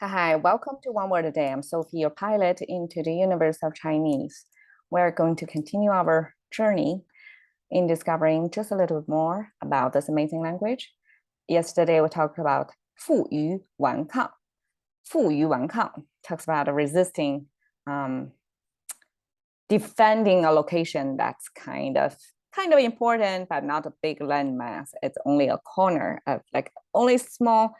Hi, welcome to One Word a Day. I'm Sophie, your pilot into the universe of Chinese. We're going to continue our journey in discovering just a little bit more about this amazing language. Yesterday, we talked about 负隅顽抗.负隅顽抗 talks about resisting, defending a location that's kind of important, but not a big landmass. It's only a corner of only small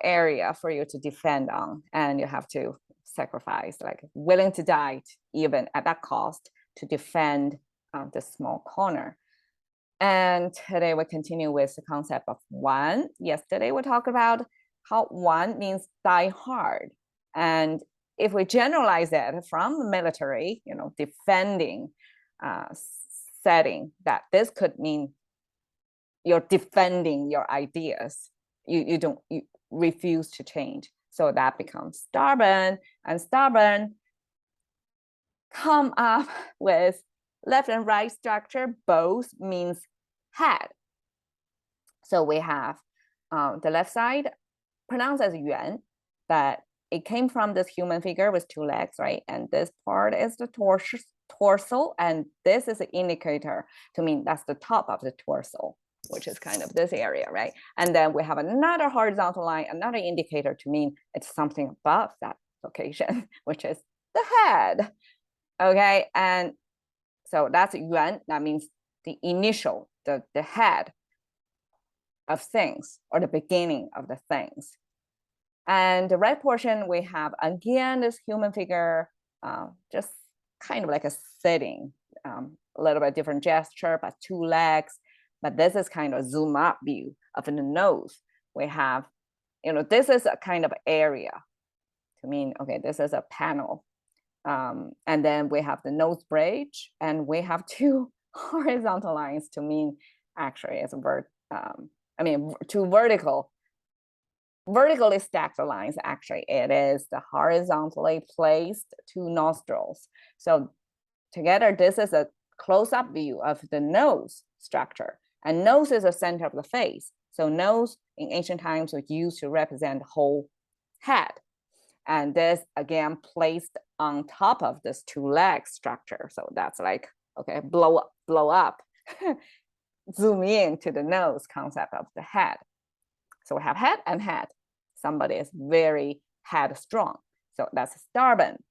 area for you to defend on, and you have to sacrifice, willing to die even at that cost to defend the small corner. And today we continue with the concept of wan. Yesterday we talked about how wan means die hard, and if we generalize it from the military, defending setting, that this could mean you're defending your ideas. You refuse to change. So that becomes stubborn, and stubborn come up with left and right structure, both means head. So we have the left side pronounced as yuan, but it came from this human figure with two legs, right? And this part is the torso, and this is an indicator to mean that's the top of the torso, which is kind of this area, right? And then we have another horizontal line, another indicator to mean it's something above that location, which is the head, okay? And so that's yuan, that means the initial, the head of things, or the beginning of the things. And the right portion, we have, again, this human figure, just kind of like a sitting, a little bit different gesture, but two legs. But this is kind of a zoom up view of the nose. We have, this is a kind of area to mean, okay, this is a panel. And then we have the nose bridge, and we have two horizontal lines to mean actually it's two vertically stacked lines. Actually, it is the horizontally placed two nostrils. So together, this is a close-up view of the nose structure. And nose is the center of the face. So nose in ancient times was used to represent the whole head. And this, again, placed on top of this two leg structure. So that's like, okay, blow up, zoom in to the nose concept of the head. So we have head and head. Somebody is very headstrong. So that's stubborn.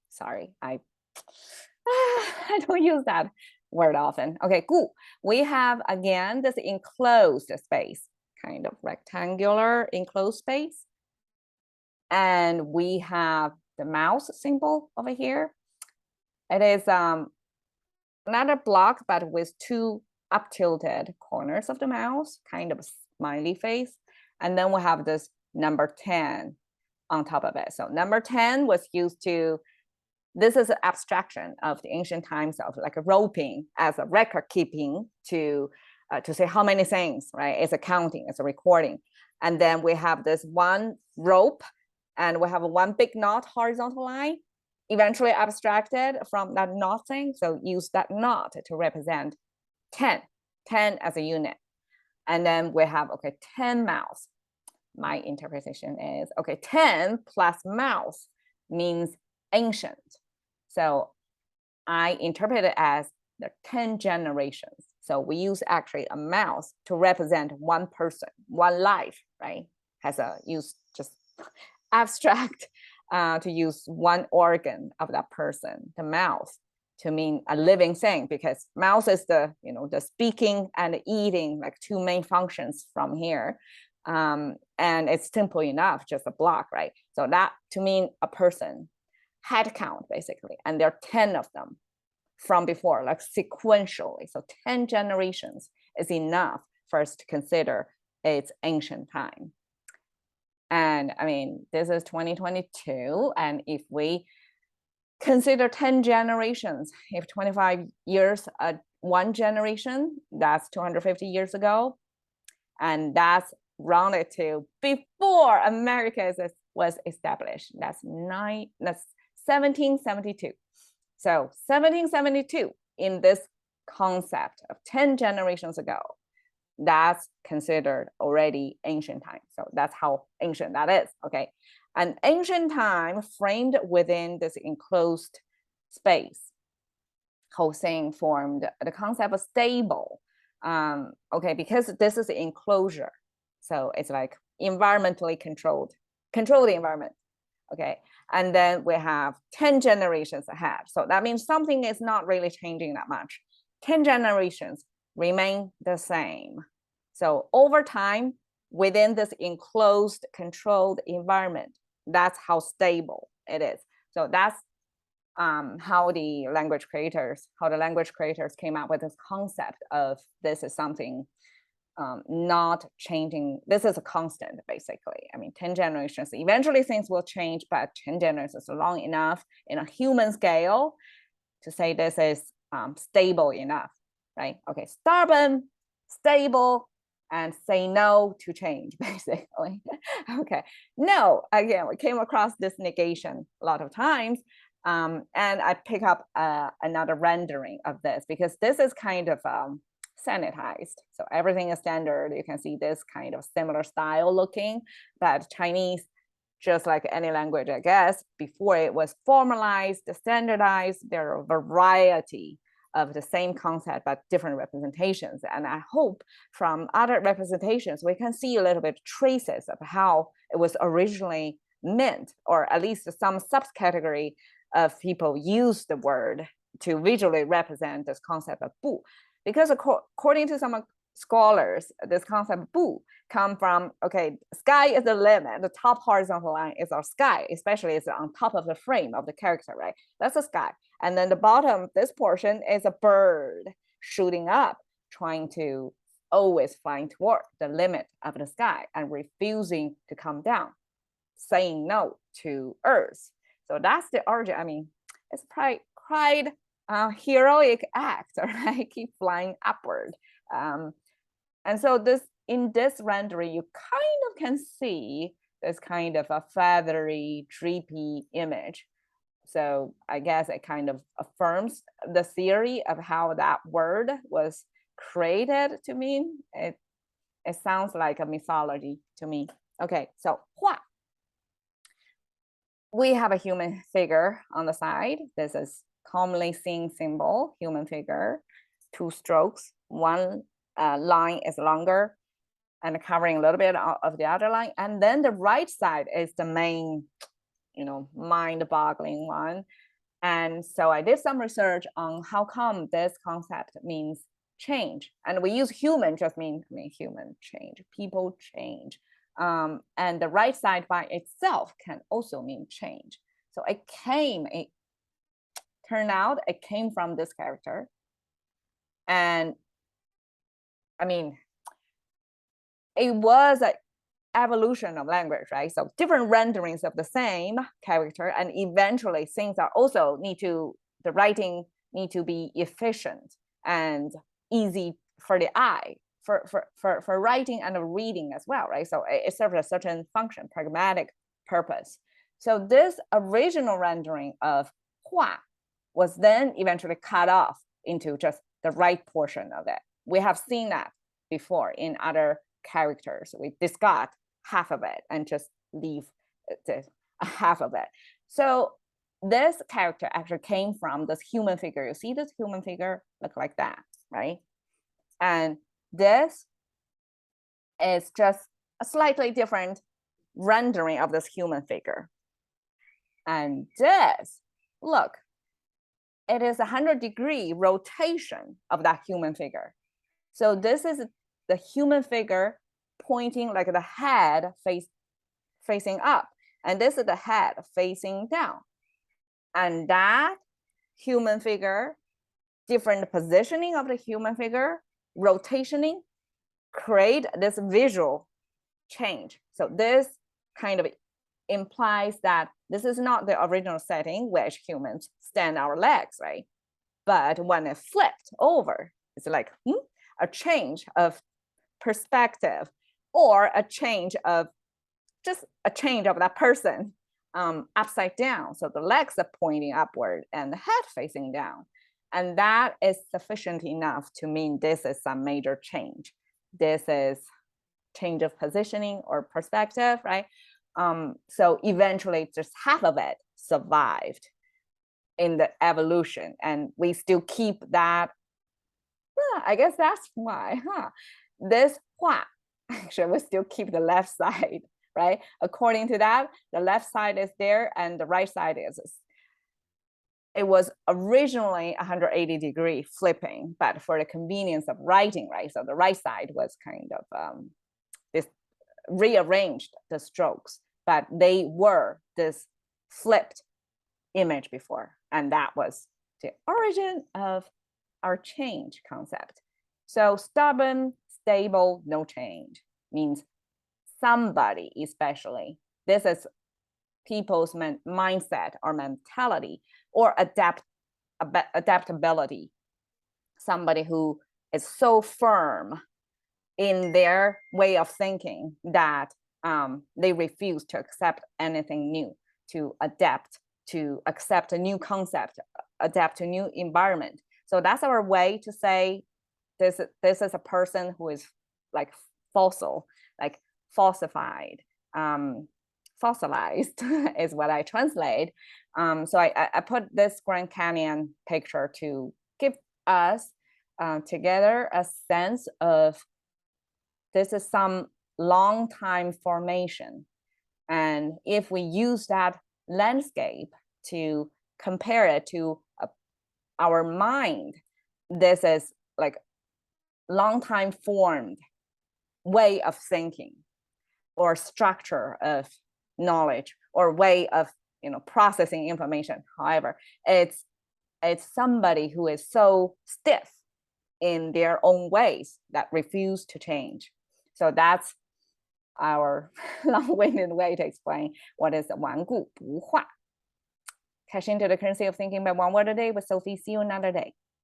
Sorry, I don't use that word often. Okay, cool. We have, again, this enclosed space, kind of rectangular enclosed space. And we have the mouse symbol over here. It is another block, but with two up tilted corners of the mouse, kind of a smiley face. And then we have this number 10 on top of it. So number 10 was used to, this is an abstraction of the ancient times of like a roping as a record keeping to say how many things, right? It's a counting, it's a recording. And then we have this one rope, and we have one big knot horizontal line, eventually abstracted from that knot thing. So use that knot to represent 10 as a unit. And then we have, okay, 10 mouths. My interpretation is, okay, 10 plus mouth means ancient. So I interpret it as the 10 generations. So we use actually a mouth to represent one person, one life, right? Use just abstract to use one organ of that person, the mouth, to mean a living thing, because mouth is the speaking and eating, like two main functions from here. And it's simple enough, just a block, right? So that to mean a person, head count basically, and there are 10 of them from before, like sequentially. So 10 generations is enough for us to consider its ancient time. And I mean, this is 2022, and if we consider 10 generations, if 25 years, one generation, that's 250 years ago. And that's rounded to before America was established. That's 1772. So 1772, in this concept of 10 generations ago, that's considered already ancient time. So that's how ancient that is, okay? And ancient time framed within this enclosed space, whole thing formed the concept of stable, okay, because this is the enclosure. So it's like environmentally controlled environment, okay? And then we have 10 generations ahead. So that means something is not really changing that much. 10 generations remain the same. So over time, within this enclosed, controlled environment, that's how stable it is. So that's how the language creators came up with this concept of this is something not changing. This is a constant, basically. I mean, 10 generations, eventually things will change, but 10 generations is long enough in a human scale to say this is stable enough, right? Okay, stubborn, stable, and say no to change, basically. Okay, no, again, we came across this negation a lot of times. And I pick up another rendering of this because this is kind of sanitized. So everything is standard. You can see this kind of similar style looking, but Chinese, just like any language, I guess, before it was formalized, standardized, there are a variety of the same concept, but different representations. And I hope from other representations, we can see a little bit traces of how it was originally meant, or at least some subcategory of people use the word to visually represent this concept of bu. Because according to some scholars, this concept bu come from, okay, sky is the limit. The top horizontal line is our sky, especially it's on top of the frame of the character, right? That's the sky. And then the bottom, this portion is a bird shooting up, trying to always flying toward the limit of the sky and refusing to come down, saying no to Earth. So that's the origin. I mean, it's quite heroic act, right? Keep flying upward. And so in this rendering, you kind of can see this kind of a feathery, dreamy image. So I guess it kind of affirms the theory of how that word was created to mean. It sounds like a mythology to me. Okay, so hua. We have a human figure on the side. This is commonly seen symbol, human figure, 2 strokes. One line is longer and covering a little bit of the other line. And then the right side is the main, mind-boggling one. And so I did some research on how come this concept means change. And we use human just mean human change, people change. And the right side by itself can also mean change. So it turned out it came from this character. And I mean, it was an evolution of language, right? So different renderings of the same character, and eventually things are also the writing need to be efficient and easy for the eye, for writing and reading as well, right? So it serves a certain function, pragmatic purpose. So this original rendering of hua was then eventually cut off into just the right portion of it. We have seen that before in other characters. We discard half of it and just leave half of it. So this character actually came from this human figure. You see this human figure look like that, right? And this is just a slightly different rendering of this human figure. And this, look, it is 100-degree rotation of that human figure. So this is the human figure pointing like the head facing up. And this is the head facing down. And that human figure, different positioning of the human figure, rotationing, create this visual change. So this kind of implies that this is not the original setting which humans stand our legs, right? But when it flipped over, it's like a change of perspective, or a change of that person upside down. So the legs are pointing upward and the head facing down. And that is sufficient enough to mean this is some major change. this is change of positioning or perspective, right? So eventually just half of it survived in the evolution, and we still keep that. I guess that's why, this 画 actually we still keep the left side, right? According to that, the left side is there and the right side is. It was originally 180-degree flipping, but for the convenience of writing, right? So the right side was kind of this rearranged the strokes, but they were this flipped image before, and that was the origin of our change concept. So stubborn, stable, no change means somebody, especially, this is people's mindset or mentality or adaptability. Somebody who is so firm in their way of thinking that they refuse to accept anything new, to adapt, to accept a new concept, adapt to new environment. So that's our way to say this is a person who is like fossil, like falsified, fossilized is what I translate. So I put this Grand Canyon picture to give us together a sense of this is some long time formation. And if we use that landscape to compare it to our mind, this is like long time formed way of thinking or structure of knowledge or way of processing information. However, it's somebody who is so stiff in their own ways that refuse to change. So that's our long-winded way to explain what is 顽固不化. Cash into the currency of thinking by one word a day with Sophie. See you another day.